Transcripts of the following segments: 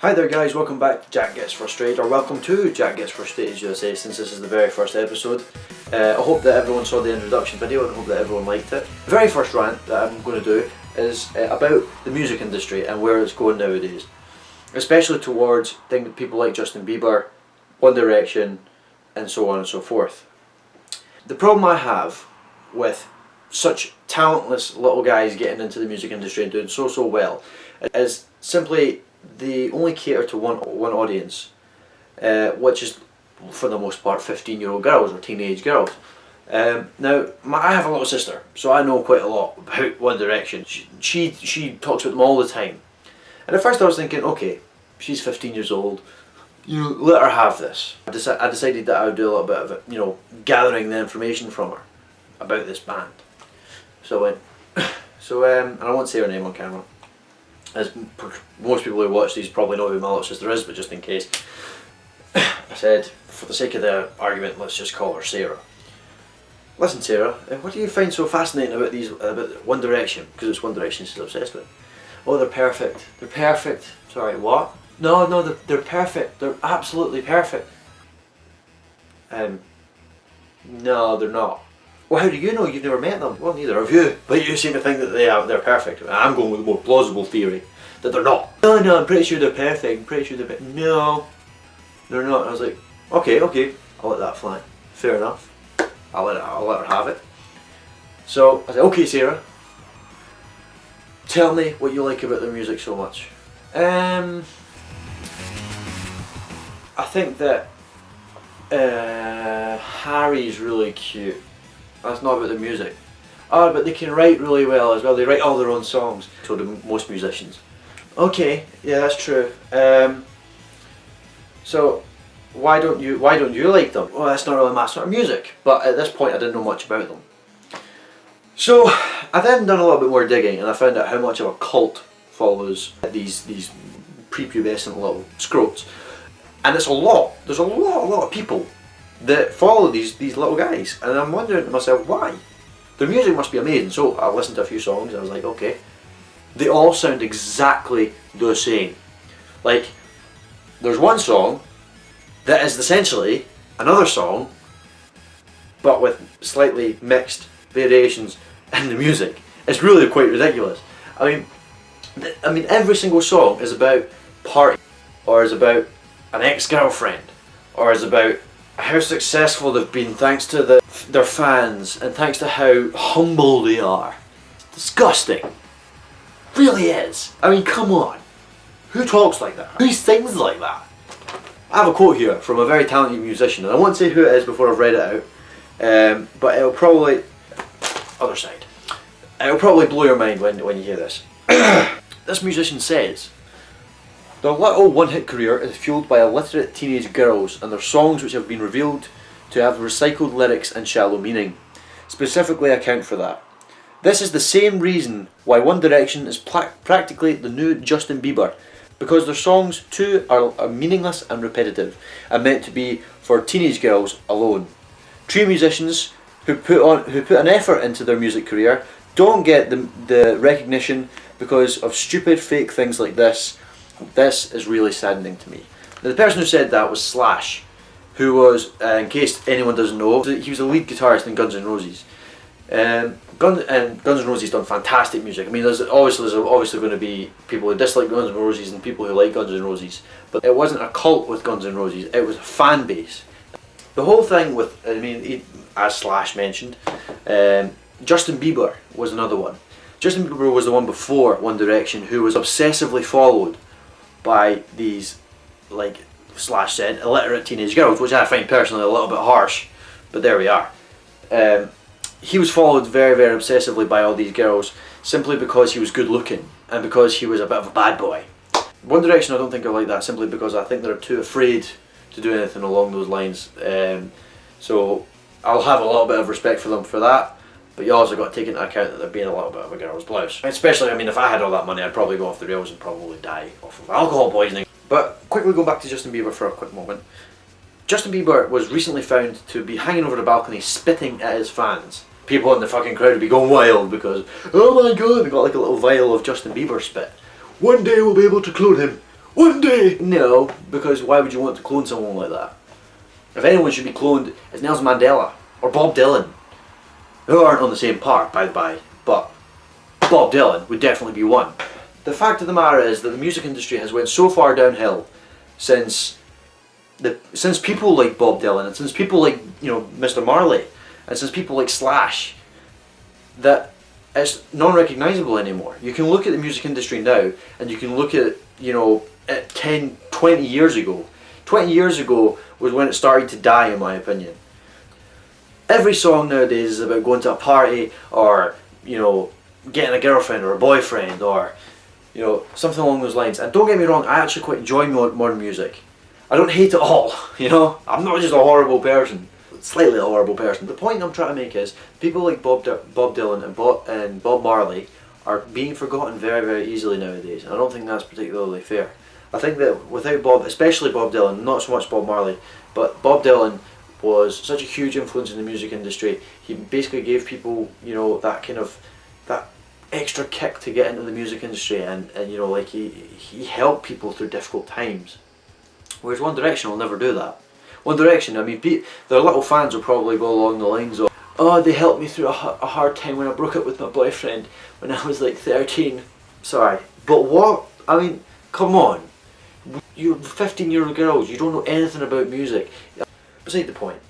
Hi there guys, welcome back to Jack Gets Frustrated, or welcome to Jack Gets Frustrated, should I say, since this is the very first episode. I hope that everyone saw the introduction video and I hope that everyone liked it. The very first rant that I'm going to do is about the music industry and where it's going nowadays. Especially towards people like Justin Bieber, One Direction, and so on and so forth. The problem I have with such talentless little guys getting into the music industry and doing so well is simply they only cater to one audience, which is for the most part 15-year-old girls or teenage girls. Now, I have a little sister, so I know quite a lot about One Direction. She talks about them all the time. And at first I was thinking, okay, she's 15 years old, let her have this. I decided that I would do a little bit of it, gathering the information from her about this band. So I went, and I won't say her name on camera, as most people who watch these probably know who my little sister is, but just in case, I said, for the sake of the argument, let's just call her Sarah. Listen, Sarah, what do you find so fascinating about One Direction? Because it's One Direction she's obsessed with. Oh, they're perfect. They're perfect. Sorry, what? No, they're perfect. They're absolutely perfect. No, they're not. Well, how do you know? You've never met them. Well, neither have you. But you seem to think that they're perfect. I'm going with the more plausible theory that they're not. No, I'm pretty sure they're perfect. I'm pretty sure they're No, they're not. I was like, okay, I'll let that fly. Fair enough. I'll let her have it. So I said, okay, Sarah, tell me what you like about their music so much. I think that Harry's really cute. That's not about the music. Oh, but they can write really well as well. They write all their own songs. So do most musicians. Okay, yeah, that's true. So why don't you like them? Well, that's not really my sort of music. But at this point, I didn't know much about them. So I then done a little bit more digging, and I found out how much of a cult follows these prepubescent little scrotes. And it's a lot. There's a lot of people that follow these little guys, and I'm wondering to myself why. Their music must be amazing. So I listened to a few songs and I was like, okay, they all sound exactly the same. Like, there's one song that is essentially another song, but with slightly mixed variations in the music. It's really quite ridiculous. I mean, every single song is about party, or is about an ex-girlfriend, or is about how successful they've been thanks to their fans and thanks to how humble they are. It's disgusting. Really is. I mean, come on. Who talks like that? Who sings like that? I have a quote here from a very talented musician, and I won't say who it is before I've read it out, but it'll probably... other side. It'll probably blow your mind when you hear this. This musician says, "Their little one-hit career is fueled by illiterate teenage girls and their songs which have been revealed to have recycled lyrics and shallow meaning. Specifically account for that. This is the same reason why One Direction is practically the new Justin Bieber, because their songs too are meaningless and repetitive and meant to be for teenage girls alone. True musicians who put an effort into their music career don't get the recognition because of stupid fake things like this. This is really saddening to me." Now, the person who said that was Slash, who was, in case anyone doesn't know, he was the lead guitarist in Guns N' Roses. Guns N' Roses done fantastic music. I mean, there's obviously going to be people who dislike Guns N' Roses and people who like Guns N' Roses, but it wasn't a cult with Guns N' Roses. It was a fan base. The whole thing with, as Slash mentioned, Justin Bieber was another one. Justin Bieber was the one before One Direction who was obsessively followed by these, like Slash said, illiterate teenage girls, which I find personally a little bit harsh, but there we are. He was followed very, very obsessively by all these girls simply because he was good looking and because he was a bit of a bad boy. One Direction I don't think are like that, simply because I think they're too afraid to do anything along those lines. So I'll have a little bit of respect for them for that, but you also got to take into account that they're being a little bit of a girl's blouse. Especially, if I had all that money, I'd probably go off the rails and probably die off of alcohol poisoning. But quickly go back to Justin Bieber for a quick moment. Justin Bieber was recently found to be hanging over the balcony spitting at his fans. People in the fucking crowd would be going wild because, oh my god, they got like a little vial of Justin Bieber spit. One day we'll be able to clone him. one day. No, because why would you want to clone someone like that? If anyone should be cloned, it's Nelson Mandela or Bob Dylan, who aren't on the same par, by the by, but Bob Dylan would definitely be one. The fact of the matter is that the music industry has went so far downhill since people like Bob Dylan and since people like Mr. Marley and since people like Slash, that it's non-recognisable anymore. You can look at the music industry now and you can look at at 10, 20 years ago. 20 years ago was when it started to die, in my opinion. Every song nowadays is about going to a party or getting a girlfriend or a boyfriend or something along those lines. And don't get me wrong, I actually quite enjoy modern music. I don't hate it all, I'm not just a horrible person. Slightly a horrible person. The point I'm trying to make is people like Bob Dylan and Bob Marley are being forgotten very, very easily nowadays. I don't think that's particularly fair. I think that without Bob, especially Bob Dylan, not so much Bob Marley, but Bob Dylan was such a huge influence in the music industry. He basically gave people, that extra kick to get into the music industry, and he helped people through difficult times. Whereas One Direction will never do that. One Direction, I mean, their little fans will probably go along the lines of, oh, they helped me through a hard time when I broke up with my boyfriend when I was like 13. Sorry, but what? I mean, come on. You're 15-year-old girls, you don't know anything about music. Beside the point.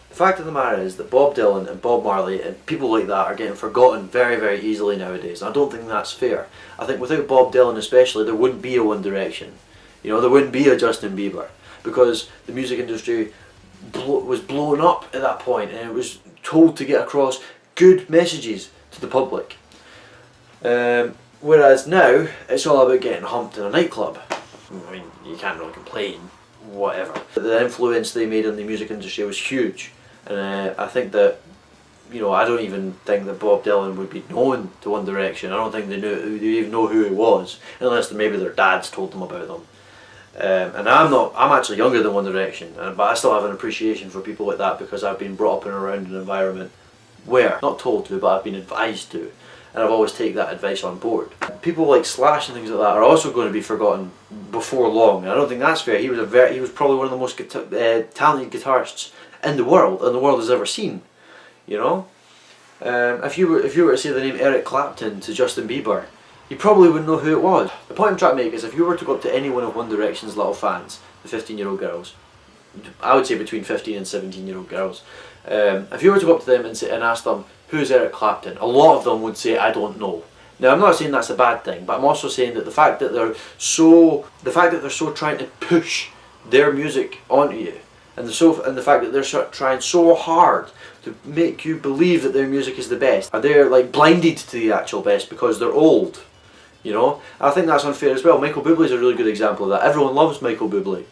The fact of the matter is that Bob Dylan and Bob Marley and people like that are getting forgotten very, very easily nowadays. I don't think that's fair. I think without Bob Dylan especially, there wouldn't be a One Direction. There wouldn't be a Justin Bieber, because the music industry was blown up at that point and it was told to get across good messages to the public. Whereas now, it's all about getting humped in a nightclub. I mean, you can't really complain, whatever. The influence they made on the music industry was huge, and I think that, I don't even think that Bob Dylan would be known to One Direction. I don't think they even know who he was, unless maybe their dads told them about them. And I'm actually younger than One Direction, but I still have an appreciation for people like that because I've been brought up and around an environment where, not told to, but I've been advised to, and I've always taken that advice on board. People like Slash and things like that are also going to be forgotten before long, and I don't think that's fair. He was probably one of the most talented guitarists in the world has ever seen. If you were to say the name Eric Clapton to Justin Bieber, you probably wouldn't know who it was. The point I'm trying to make is, if you were to go up to any one of One Direction's little fans, the 15-year-old girls, I would say between 15 and 17-year-old girls, if you were to go up to them and ask them, who's Eric Clapton, a lot of them would say, I don't know. Now, I'm not saying that's a bad thing, but I'm also saying that the fact that they're so trying to push their music onto you, and the fact that they're trying so hard to make you believe that their music is the best, and they're like blinded to the actual best because they're old. I think that's unfair as well. Michael Bublé is a really good example of that. Everyone loves Michael Bublé,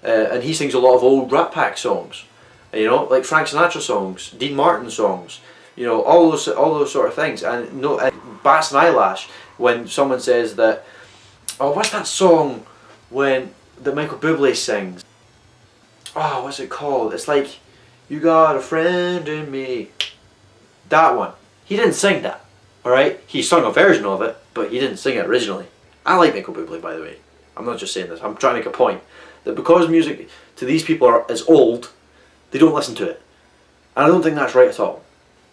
and he sings a lot of old Rat Pack songs, like Frank Sinatra songs, Dean Martin songs, all those sort of things. And bats an eyelash when someone says that, oh, what's that song that Michael Bublé sings? Oh, what's it called? It's like, you got a friend in me. That one. He didn't sing that. Alright? He sung a version of it, but he didn't sing it originally. I like Michael Bublé, by the way. I'm not just saying this. I'm trying to make a point. That because music to these people is old, they don't listen to it. And I don't think that's right at all.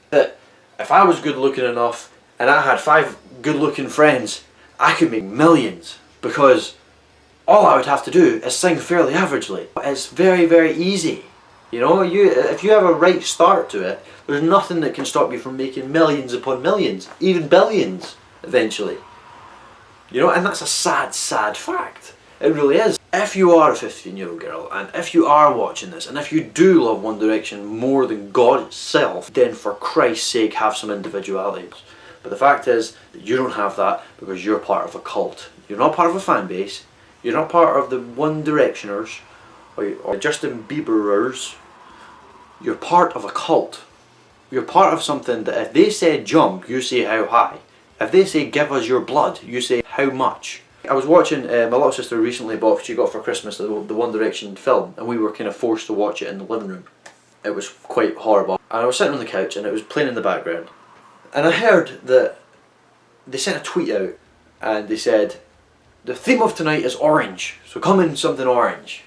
That if I was good looking enough and I had 5 good looking friends, I could make millions, because all I would have to do is sing fairly averagely. It's very, very easy. If you have a right start to it, there's nothing that can stop you from making millions upon millions, even billions, eventually. And that's a sad, sad fact. It really is. If you are a 15-year-old girl, and if you are watching this, and if you do love One Direction more than God itself, then for Christ's sake, have some individuality. But the fact is that you don't have that because you're part of a cult. You're not part of a fan base. You're not part of the One Directioners or Justin Bieberers. You're part of a cult. You're part of something that if they say jump, you say how high. If they say give us your blood, you say how much. I was watching, my little sister recently she got for Christmas the One Direction film, and we were kind of forced to watch it in the living room. It was quite horrible. And I was sitting on the couch and it was playing in the background. And I heard that they sent a tweet out and they said, the theme of tonight is orange, so come in something orange.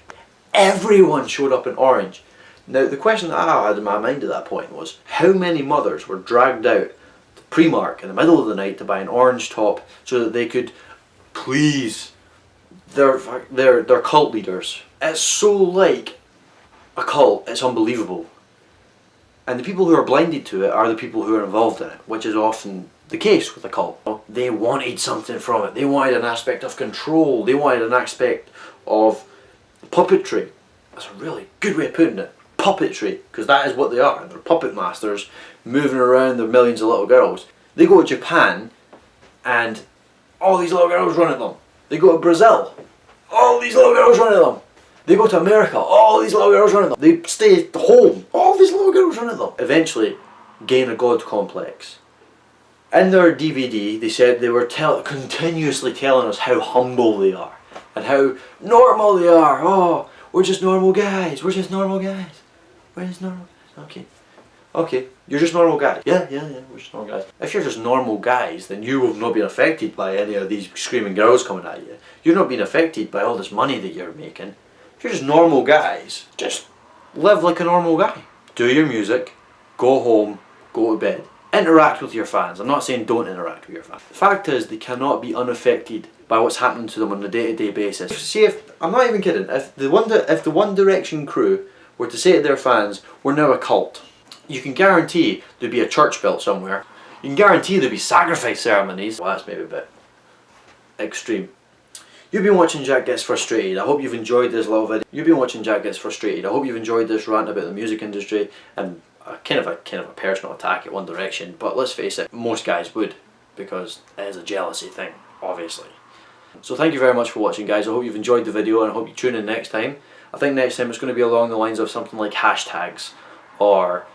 Everyone showed up in orange. Now the question that I had in my mind at that point was, how many mothers were dragged out to Primark in the middle of the night to buy an orange top so that they could please their cult leaders? It's so like a cult, it's unbelievable. And the people who are blinded to it are the people who are involved in it, which is often the case with a cult. They wanted something from it. They wanted an aspect of control. They wanted an aspect of puppetry. That's a really good way of putting it. Puppetry, because that is what they are. They're puppet masters moving around their millions of little girls. They go to Japan and all these little girls run at them. They go to Brazil, all these little girls run at them. They go to America, all these little girls run at them. They stay at home, all these little girls run at them. Eventually gain a god complex. In their DVD they said they were continuously telling us how humble they are and how normal they are. Oh, we're just normal guys, we're just normal guys. We're just normal guys. Okay, you're just normal guys. Yeah, we're just normal guys. If you're just normal guys, then you have not been affected by any of these screaming girls coming at you. You're not being affected by all this money that you're making. If you're just normal guys, just live like a normal guy. Do your music, go home, go to bed. Interact with your fans. I'm not saying don't interact with your fans. The fact is, they cannot be unaffected by what's happening to them on a day-to-day basis. See, if I'm not even kidding, if the One Direction crew were to say to their fans, we're now a cult, you can guarantee there'd be a church built somewhere. You can guarantee there'd be sacrifice ceremonies. Well, that's maybe a bit extreme. You've been watching Jack Gets Frustrated. I hope you've enjoyed this little video. You've been watching Jack Gets Frustrated. I hope you've enjoyed this rant about the music industry and kind of a personal attack at One Direction. But let's face it, most guys would, because it is a jealousy thing, obviously. So thank you very much for watching, guys. I hope you've enjoyed the video and I hope you tune in next time. I think next time it's going to be along the lines of something like hashtags or,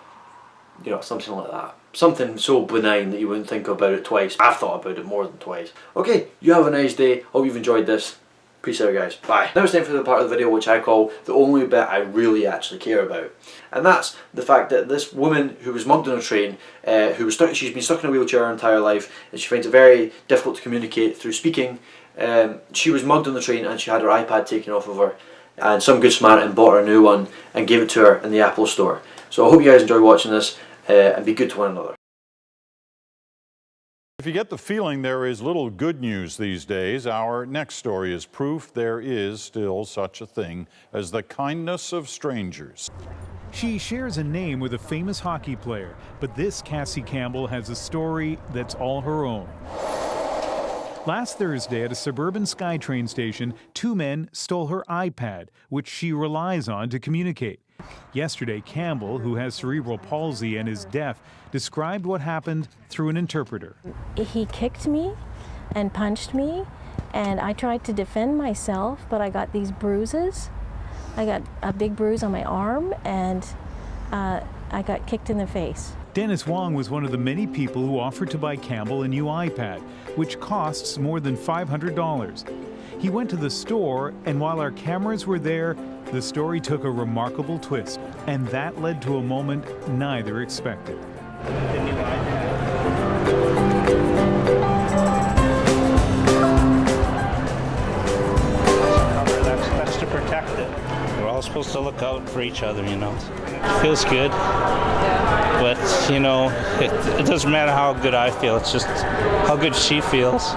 you know, something like that. Something so benign that you wouldn't think about it twice. I've thought about it more than twice. Okay, you have a nice day. Hope you've enjoyed this. Peace out, guys. Bye. Now it's time for the part of the video which I call the only bit I really actually care about. And that's the fact that this woman who was mugged on a train, she's been stuck in a wheelchair her entire life and she finds it very difficult to communicate through speaking. She was mugged on the train and she had her iPad taken off of her. And some good Samaritan bought her a new one and gave it to her in the Apple store. So I hope you guys enjoy watching this. And be good to one another. If you get the feeling there is little good news these days, our next story is proof there is still such a thing as the kindness of strangers. She shares a name with a famous hockey player, but this Cassie Campbell has a story that's all her own. Last Thursday at a suburban SkyTrain station, two men stole her iPad, which she relies on to communicate. Yesterday, Campbell, who has cerebral palsy and is deaf, described what happened through an interpreter. He kicked me and punched me, and I tried to defend myself, but I got these bruises. I got a big bruise on my arm, and I got kicked in the face. Dennis Wong was one of the many people who offered to buy Campbell a new iPad, which costs more than $500. He went to the store, and while our cameras were there, the story took a remarkable twist, and that led to a moment neither expected. That's to protect it. We're all supposed to look out for each other, you know. It feels good, but you know, it doesn't matter how good I feel. It's just how good she feels.